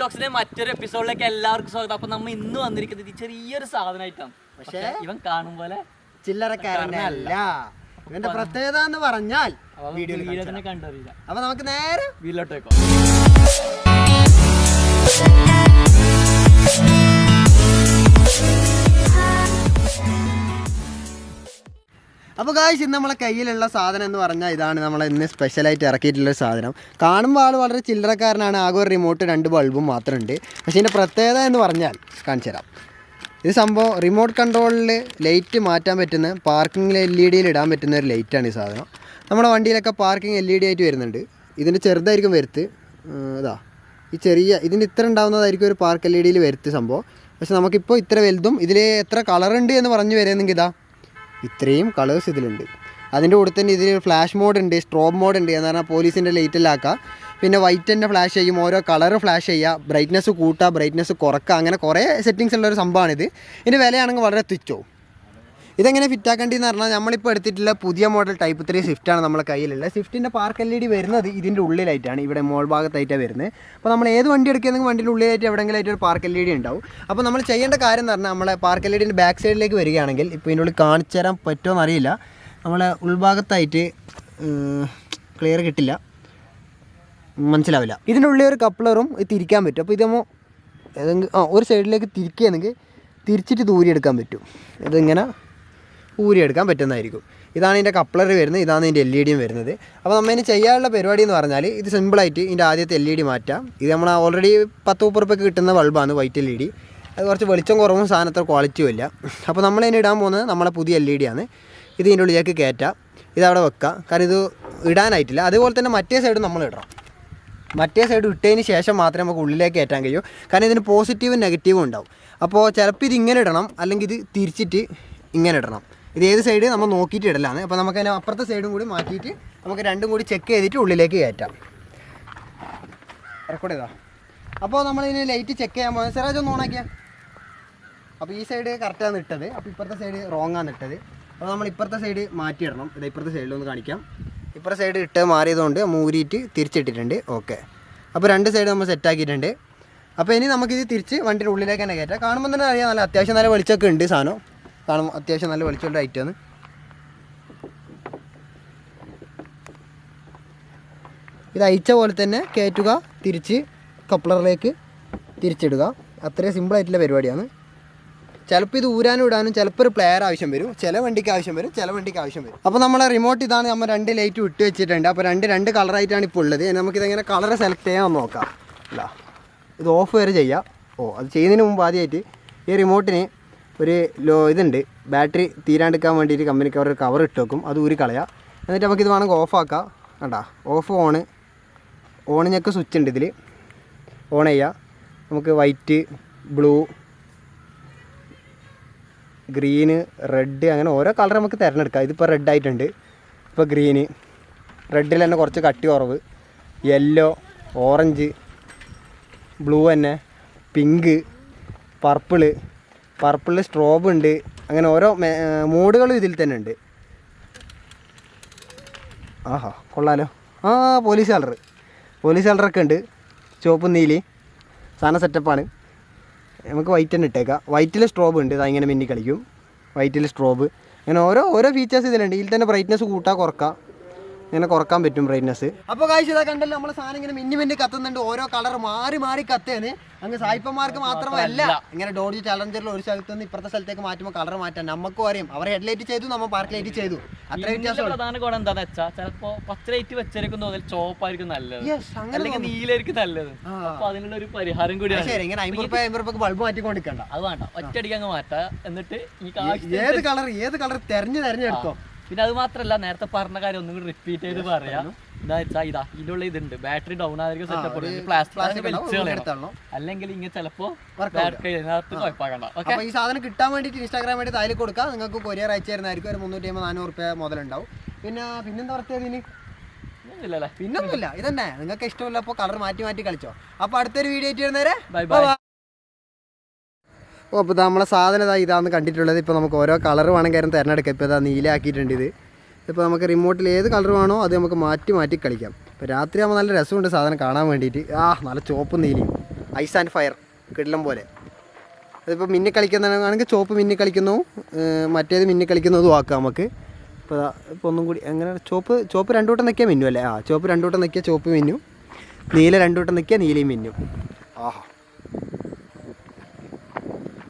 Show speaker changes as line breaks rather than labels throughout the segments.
വ്ലോഗ്സിന്റെ മറ്റൊരു എപ്പിസോഡിലേക്ക് എല്ലാവർക്കും സ്വാഗതം. അപ്പൊ നമ്മൾ ഇന്ന് വന്നിരിക്കുന്നത് ചെറിയൊരു സാധനമായിട്ടാണ്. പക്ഷെ ഇവൻ കാണും പോലെ
ചില്ലറക്കാരനല്ല. ഇവന്റെ പ്രത്യേകത എന്ന് പറഞ്ഞാൽ വീഡിയോ തന്നെ
കണ്ടറിയില്ല.
അപ്പൊ നമുക്ക് നേരെ
വീട്ടിലോട്ടേക്കോ.
അപ്പോൾ ഗായ്സ്, ഇന്ന് നമ്മളെ കയ്യിലുള്ള സാധനം എന്ന് പറഞ്ഞാൽ ഇതാണ്. നമ്മൾ ഇന്ന് സ്പെഷ്യലായിട്ട് ഇറക്കിയിട്ടുള്ള സാധനം. കാണുമ്പോൾ ആൾ വളരെ ചില്ലറക്കാരനാണ്. ആകെ ഒരു റിമോട്ട് 2 ബൾബും മാത്രമുണ്ട്. പക്ഷേ ഇതിൻ്റെ പ്രത്യേകത എന്ന് പറഞ്ഞാൽ കാണിച്ചു തരാം. ഇത് സംഭവം റിമോട്ട് കൺട്രോളിൽ ലൈറ്റ് മാറ്റാൻ പറ്റുന്ന, പാർക്കിംഗ് LED ഇടാൻ പറ്റുന്ന ഒരു ലൈറ്റാണ് ഈ സാധനം. നമ്മുടെ വണ്ടിയിലൊക്കെ പാർക്കിംഗ് LED ആയിട്ട് വരുന്നുണ്ട്. ഇതിൻ്റെ ചെറുതായിരിക്കും വരുത്ത്. ഇതാ ഈ ചെറിയ ഇതിൻ്റെ ഇത്ര ഉണ്ടാകുന്നതായിരിക്കും ഒരു പാർക്ക് LED വരുത്ത് സംഭവം. പക്ഷെ നമുക്കിപ്പോൾ ഇത്ര വലുതും ഇതിൽ എത്ര കളറുണ്ട് എന്ന് പറഞ്ഞു വരുന്നെങ്കിൽ ഇതാ ഇത്രയും കളേഴ്സ് ഇതിലുണ്ട്. അതിൻ്റെ കൂടെ തന്നെ ഇതിൽ ഫ്ലാഷ് മോഡ് ഉണ്ട്, സ്ട്രോബ് മോഡ് ഉണ്ട്. എന്ന് പറഞ്ഞാൽ പോലീസിൻ്റെ ലൈറ്റിലാക്കുക. പിന്നെ വൈറ്റ് തന്നെ ഫ്ലാഷ് ചെയ്യും, ഓരോ കളർ ഫ്ലാഷ് ചെയ്യുക, ബ്രൈറ്റ്നസ് കൂട്ടുക, ബ്രൈറ്റ്നസ് കുറക്കുക, അങ്ങനെ കുറേ സെറ്റിങ്സ് ഉള്ളൊരു സംഭവമാണിത്. ഇതിൻ്റെ വിലയാണെങ്കിൽ വളരെ തുച്ഛവും. ഇതെങ്ങനെ ഫിറ്റാക്കേണ്ടതെന്ന് പറഞ്ഞാൽ നമ്മളിപ്പോൾ എടുത്തിട്ടുള്ള പുതിയ മോഡൽ ടൈപ്പ് 3 സ്വിഫ്റ്റാണ് നമ്മളെ കയ്യിലുള്ളത്. സ്വിഫ്റ്റിൻ്റെ പാർക്ക് LED വരുന്നത് ഇതിൻ്റെ ഉള്ളിലായിട്ടാണ്, ഇവിടെ മോൾ ഭാഗത്തായിട്ടാണ് വരുന്നത്. അപ്പോൾ നമ്മൾ ഏത് വണ്ടി എടുക്കുകയാണെങ്കിൽ വണ്ടിയുടെ ഉള്ളിലായിട്ട് എവിടെയെങ്കിലും ആയിട്ട് ഒരു പാർക്ക് LED ഉണ്ടാവും. അപ്പോൾ നമ്മൾ ചെയ്യേണ്ട കാര്യം എന്ന് പറഞ്ഞാൽ നമ്മളെ പാർക്ക് LEDൻ്റെ ബാക്ക് സൈഡിലേക്ക് വരികയാണെങ്കിൽ, ഇപ്പോൾ ഇതിൻ്റെ ഉള്ളിൽ കാണിച്ചു തരാൻ പറ്റുമോ എന്നറിയില്ല, നമ്മളെ ഉൾഭാഗത്തായിട്ട് ക്ലിയർ കിട്ടില്ല, മനസ്സിലാവില്ല. ഇതിൻ്റെ ഉള്ളിൽ ഒരു കപ്ലറും തിരിക്കാൻ പറ്റും. അപ്പോൾ ഇതമ്മോ ഏതെങ്കിലും ഒരു സൈഡിലേക്ക് തിരിക്കുകയാണെങ്കിൽ തിരിച്ചിട്ട് ദൂരിയെടുക്കാൻ പറ്റും. ഇതിങ്ങനെ ഊരിയെടുക്കാൻ പറ്റുന്നതായിരിക്കും. ഇതാണ് ഇതിൻ്റെ കപ്ലർ വരുന്നത്, ഇതാണ് ഇതിൻ്റെ LED വരുന്നത്. അപ്പോൾ നമ്മൾ ഇതിന് ചെയ്യാനുള്ള പരിപാടി എന്ന് പറഞ്ഞാൽ ഇത് സിമ്പിളായിട്ട് ഇതിൻ്റെ ആദ്യത്തെ LED മാറ്റാം. ഇത് നമ്മൾ ഓൾറെഡി 10-30 രൂപയ്ക്ക് കിട്ടുന്ന ബൾബാണ് വൈറ്റ് LED. അത് കുറച്ച് വെളിച്ചം കുറവും സാധനത്ര ക്വാളിറ്റിയും ഇല്ല. അപ്പോൾ നമ്മളതിന് ഇടാൻ പോകുന്നത് നമ്മളെ പുതിയ LED ആണ്. ഇത് ഇതിൻ്റെ ഉള്ളിലേക്ക് കയറ്റാം, ഇതവിടെ വെക്കാം, കാരണം ഇത് ഇടാനായിട്ടില്ല. അതുപോലെ തന്നെ മറ്റേ സൈഡ് നമ്മൾ ഇടണം. മറ്റേ സൈഡ് ഇട്ടതിന് ശേഷം മാത്രമേ നമുക്ക് ഉള്ളിലേക്ക് കയറ്റാൻ കഴിയൂ, കാരണം ഇതിന് പോസിറ്റീവും നെഗറ്റീവും ഉണ്ടാവും. അപ്പോൾ ചിലപ്പോൾ ഇത് ഇങ്ങനെ ഇടണം, അല്ലെങ്കിൽ ഇത് തിരിച്ചിട്ട് ഇങ്ങനെ ഇടണം. ഇത് ഏത് സൈഡ് നമ്മൾ നോക്കിയിട്ട് ഇടലാണ്. അപ്പോൾ നമുക്ക് അതിന് അപ്പുറത്തെ സൈഡും കൂടി മാറ്റിയിട്ട് നമുക്ക് രണ്ടും കൂടി ചെക്ക് ചെയ്തിട്ട് ഉള്ളിലേക്ക് കയറ്റാം. റെക്കോർഡ് ചെയ്താ. അപ്പോൾ നമ്മളിതിന് ലൈറ്റ് ചെക്ക് ചെയ്യാൻ പോകുന്നത് സിറാജ് ഒന്ന് ഓണാക്കിയാൽ. അപ്പോൾ ഈ സൈഡ് കറക്റ്റാണ് ഇട്ടത്, അപ്പോൾ ഇപ്പുറത്തെ സൈഡ് റോങ്ങാണ് ഇട്ടത്. അപ്പോൾ നമ്മൾ ഇപ്പുറത്തെ സൈഡ് മാറ്റിയിടണം. ഇത് ഇപ്പുറത്തെ സൈഡിലൊന്ന് കാണിക്കാം. ഇപ്പുറത്തെ സൈഡ് ഇട്ട് മാറിയതുകൊണ്ട് മൂരിയിട്ട് തിരിച്ചിട്ടിട്ടുണ്ട്. ഓക്കെ, അപ്പോൾ 2 സൈഡ് നമ്മൾ സെറ്റാക്കിയിട്ടുണ്ട്. അപ്പോൾ ഇനി നമുക്കിത് തിരിച്ച് വണ്ടിയുടെ ഉള്ളിലേക്ക് തന്നെ കയറ്റാം. കാണുമ്പോൾ തന്നെ അറിയാം, നല്ല അത്യാവശ്യം നല്ല വെളിച്ചമൊക്കെ ഉണ്ട്. സാധനം കാണുമ്പോൾ അത്യാവശ്യം നല്ല വെളിച്ചമുള്ള ഐറ്റമാണ്. ഇത് അയച്ച പോലെ തന്നെ കയറ്റുക, തിരിച്ച് കപ്ലറിലേക്ക് തിരിച്ചിടുക. അത്രയും സിമ്പിളായിട്ടുള്ള പരിപാടിയാണ്. ചിലപ്പോൾ ഇത് ഊരാനും ഇടാനും ചിലപ്പോൾ ഒരു പ്ലെയർ ആവശ്യം വരും, ചില വണ്ടിക്ക് ആവശ്യം വരും, ചില വണ്ടിക്ക് ആവശ്യം വരും. അപ്പോൾ നമ്മളെ റിമോട്ട് ഇതാണ്. നമ്മൾ 2 ലൈറ്റ് വിട്ട് വെച്ചിട്ടുണ്ട്. അപ്പോൾ രണ്ട് കളറായിട്ടാണ് ഇപ്പോൾ ഉള്ളത്. നമുക്കിതെങ്ങനെ കളർ സെലക്ട് ചെയ്യാൻ നോക്കാം. അല്ല, ഇത് ഓഫ് വരെ ചെയ്യാം. അത് ചെയ്യുന്നതിന് മുമ്പ് ആദ്യമായിട്ട് ഈ റിമോട്ടിന് ഒരു ഇതുണ്ട്, ബാറ്ററി തീരാണ്ടിരിക്കാൻ വേണ്ടിയിട്ട് കമ്പനിക്ക് അവർ കവർ ഇട്ട് വെക്കും, അത് ഊരി കളയാം. എന്നിട്ട് നമുക്കിത് വേണമെങ്കിൽ ഓഫാക്കാം. കണ്ടാ, ഓഫ് ഓണിനൊക്കെ സ്വിച്ച് ഉണ്ട് ഇതിൽ. ഓൺ ചെയ്യുക. നമുക്ക് വൈറ്റ്, ബ്ലൂ, ഗ്രീന്, റെഡ്, അങ്ങനെ ഓരോ കളർ നമുക്ക് തിരഞ്ഞെടുക്കാം. ഇതിപ്പോൾ റെഡ് ആയിട്ടുണ്ട്, ഇപ്പോൾ ഗ്രീന്, റെഡിൽ തന്നെ കുറച്ച് കട്ടി കുറവ്, യെല്ലോ, ഓറഞ്ച്, ബ്ലൂ തന്നെ, പിങ്ക്, പർപ്പിൾ സ്ട്രോബ് ഉണ്ട്. അങ്ങനെ ഓരോ മൂഡുകളും ഇതിൽ തന്നെ ഉണ്ട്. ആഹാ, കൊള്ളാലോ. പോലീസ് കളറൊക്കെ ഉണ്ട്, ചുവപ്പ് നീലി, സാധനം സെറ്റപ്പാണ്. നമുക്ക് വൈറ്റ് തന്നെ ഇട്ടേക്കാം. വൈറ്റിൽ സ്ട്രോബ് ഉണ്ട്, അതിങ്ങനെ മിന്നി കളിക്കും. വൈറ്റിൽ സ്ട്രോബ്, അങ്ങനെ ഓരോ ഫീച്ചേഴ്സ് ഇതിലുണ്ട്. ഇതിൽ തന്നെ ബ്രൈറ്റ്നസ് കൂട്ടാൻ കുറക്കാം, ഇങ്ങനെ കുറക്കാൻ പറ്റും ബ്രൈറ്റ്നസ്. അപ്പോൾ കാഴ്ച ഇതാ കണ്ടല്ലോ, നമ്മൾ സാധനം ഇങ്ങനെ മിന്നി കത്തുന്നുണ്ട്. ഓരോ കളർ മാറി കത്തുകയാണ്. അങ്ങ് സായിപ്പന്മാർക്ക് മാത്രമല്ല, ഇങ്ങനെ ഡോഡ്ജ് ചലഞ്ചറിൽ ഒരു സ്ഥലത്ത് നിന്ന് ഇപ്പുറത്തെ സ്ഥലത്തേക്ക് മാറ്റുമ്പോൾ കളർ മാറ്റാൻ നമുക്കും അറിയാം. അവർ ഹെഡ്ലൈറ്റ് ചെയ്തു, നമ്മൾ പാർക്ക് ലൈറ്റ് ചെയ്തു. അത്ര വ്യത്യാസം.
പ്രധാന ഗുണം എന്താണെന്ന് വെച്ചാൽ ചിലപ്പോൾ പച്ച ലൈറ്റ് വെച്ചായിരിക്കും തോന്നൽ ചോപ്പായിരിക്കും നല്ലത്, അല്ലെങ്കിൽ നീലായിരിക്കും നല്ലത്. അപ്പോൾ അതിനുള്ള ഒരു പരിഹാരം കൂടിയാണ്.
ശരി, ഇങ്ങനെ 50 രൂപ ബൾബ് മാറ്റിക്കൊണ്ടിരിക്കണ്ട.
അത് വേണ്ട, ഒറ്റയടിക്ക് അങ്ങ് മാറ്റാം. എന്നിട്ട് ഈ
ഏത് കളർ തെരഞ്ഞെടുത്തോ.
പിന്നെ അത് മാത്രല്ല, നേരത്തെ പറഞ്ഞ കാര്യം ഒന്നും കൂടി റിപ്പീറ്റ് ചെയ്ത് പറയാം. എന്താ വെച്ചാൽ ഇതിലുള്ള ഇതുണ്ട്, ബാറ്ററി ഡൗൺ ആയിരിക്കും സെറ്റപ്പ്, പ്ലാസ്റ്റിക് അല്ലെങ്കിൽ ഇങ്ങനെ ചിലപ്പോൾ കുഴപ്പമാകണ്ട.
അപ്പോൾ ഈ സാധനം കിട്ടാൻ വേണ്ടിയിട്ട് ഇൻസ്റ്റാഗ്രാം വേണ്ടി താഴെ കൊടുക്കാം. നിങ്ങൾക്ക് കൊറിയർ അയച്ചു തരുന്നതായിരിക്കും. ഒരു 350-400 രൂപ മുതലുണ്ടാവും. പിന്നെന്താ പറഞ്ഞതിന്
ഇല്ലല്ലേ,
പിന്നൊന്നുമില്ല. ഇതന്നെ നിങ്ങൾക്ക് ഇഷ്ടമില്ല, അപ്പോൾ കളർ മാറ്റി കളിച്ചോ. അപ്പോൾ അടുത്തൊരു വീഡിയോ ആയിട്ട് വരുന്നവരെ
ബൈ ബൈ.
അപ്പോൾ നമ്മളെ സാധനം ഇതാണെന്ന് കണ്ടിട്ടുള്ളത്. ഇപ്പോൾ നമുക്ക് ഓരോ കളർ വേണമെങ്കിൽ തിരഞ്ഞെടുക്കാം. ഇപ്പോൾ ഇതാ നീലാക്കിയിട്ടുണ്ട്. ഇപ്പോൾ നമുക്ക് റിമോട്ടിൽ ഏത് കളർ വേണോ അത് നമുക്ക് മാറ്റി കളിക്കാം. ഇപ്പോൾ രാത്രി ആകുമ്പോൾ നല്ല രസമുണ്ട് സാധനം കാണാൻ വേണ്ടിയിട്ട്. നല്ല ചുവപ്പ് നീലയും ഐസ് ആൻഡ് ഫയർ കിടിലം പോലെ. അതിപ്പോൾ മിന്നി കളിക്കുന്നതാണെങ്കിൽ ചോപ്പ് മിന്നി കളിക്കുന്നു, മറ്റേത് മിന്നി കളിക്കുന്നതും ആക്കാം നമുക്ക്. ഇപ്പോൾ ഒന്നും കൂടി എങ്ങനെ ചോപ്പ് രണ്ടു വട്ടം നിൽക്കിയാൽ മിന്നു അല്ലേ? ചോപ്പ് രണ്ടു വട്ടം നിൽക്കിയാൽ ചോപ്പ് മിന്നു, നീല രണ്ടു വട്ടം നിൽക്കിയാൽ നീലയും മിന്നും. ആഹാ,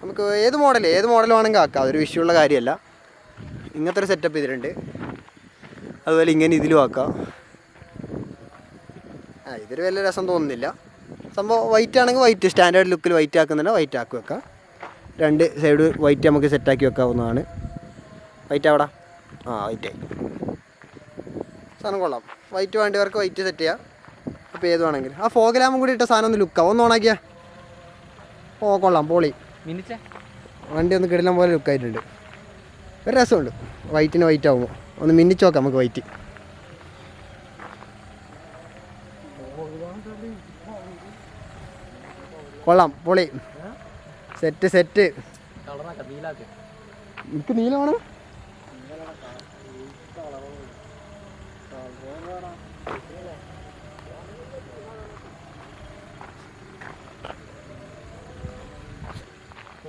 നമുക്ക് ഏത് മോഡൽ വേണമെങ്കിൽ ആക്കാം, അതൊരു വിഷയമുള്ള കാര്യമല്ല. ഇങ്ങനത്തെ ഒരു സെറ്റപ്പ് ഇതിലുണ്ട്. അതുപോലെ ഇങ്ങനെ ഇതിലും ആക്കാം. ഇതൊരു വലിയ രസം തോന്നുന്നില്ല. സംഭവം വൈറ്റ് ആണെങ്കിൽ വൈറ്റ് സ്റ്റാൻഡേർഡ് ലുക്കിൽ വൈറ്റ് ആക്കുന്നുണ്ട്, വൈറ്റ് ആക്കി വെക്കാം. രണ്ട് സൈഡ് വൈറ്റ് നമുക്ക് സെറ്റാക്കി വെക്കാവുന്നതാണ്. വൈറ്റ് അവിടെ വൈറ്റായി. സാധനം കൊള്ളാം. വൈറ്റ് വേണ്ടിയവർക്ക് വൈറ്റ് സെറ്റ് ചെയ്യാം. അപ്പോൾ ഏത് വേണമെങ്കിൽ ഫോഗ് ലാമ്പും കൂടി ഇട്ട സാധനം ഒന്ന് ലുക്കാവും. ഒന്ന് ഓണാക്കിയാ കൊള്ളാം, പോളി. വണ്ടി ഒന്ന് കിടിലം പോലെ ലുക്കായിട്ടുണ്ട്. ഒരു രസമുണ്ട് വൈറ്റിന് വൈറ്റ് ആകുമ്പോൾ. ഒന്ന് മിന്നിച്ച് നോക്കാം നമുക്ക് വൈറ്റ്. കൊള്ളാം, പൊളി, സെറ്റ്. എനിക്ക് നീലമാണ്.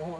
Oh,